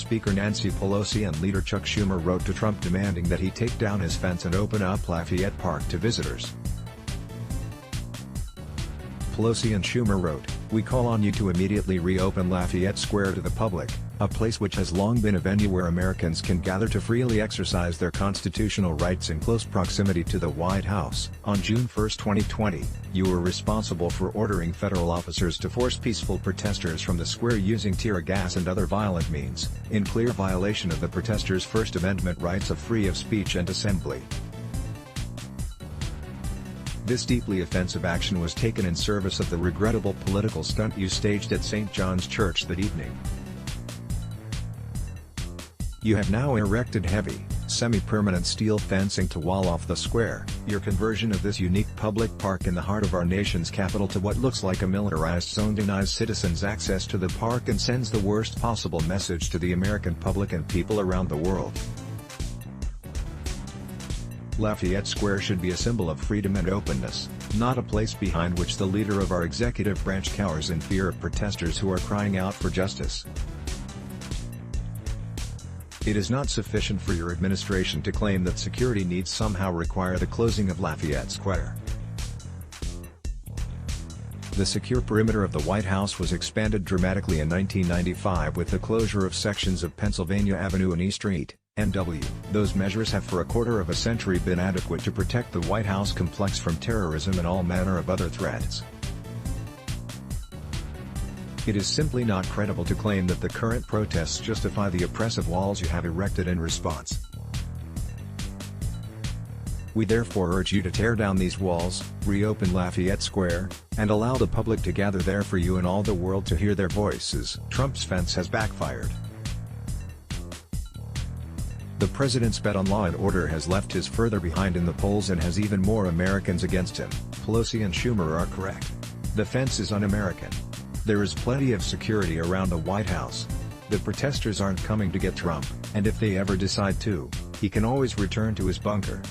Speaker Nancy Pelosi and Leader Chuck Schumer wrote to Trump demanding that he take down his fence and open up Lafayette Park to visitors. Pelosi and Schumer wrote, "We call on you to immediately reopen Lafayette Square to the public, a place which has long been a venue where Americans can gather to freely exercise their constitutional rights in close proximity to the White House." On June 1, 2020, you were responsible for ordering federal officers to force peaceful protesters from the square using tear gas and other violent means, in clear violation of the protesters' First Amendment rights of freedom of speech and assembly. This deeply offensive action was taken in service of the regrettable political stunt you staged at St. John's Church that evening. You have now erected heavy, semi-permanent steel fencing to wall off the square, your conversion of this unique public park in the heart of our nation's capital to what looks like a militarized zone denies citizens access to the park and sends the worst possible message to the American public and people around the world. Lafayette Square should be a symbol of freedom and openness, not a place behind which the leader of our executive branch cowers in fear of protesters who are crying out for justice. It is not sufficient for your administration to claim that security needs somehow require the closing of Lafayette Square. The secure perimeter of the White House was expanded dramatically in 1995 with the closure of sections of Pennsylvania Avenue and E Street, NW. Those measures have for a quarter of a century been adequate to protect the White House complex from terrorism and all manner of other threats. It is simply not credible to claim that the current protests justify the oppressive walls you have erected in response. We therefore urge you to tear down these walls, reopen Lafayette Square, and allow the public to gather there for you and all the world to hear their voices. Trump's fence has backfired. The president's bet on law and order has left us further behind in the polls and has even more Americans against him. Pelosi and Schumer are correct. The fence is un-American. There is plenty of security around the White House. The protesters aren't coming to get Trump, and if they ever decide to, he can always return to his bunker.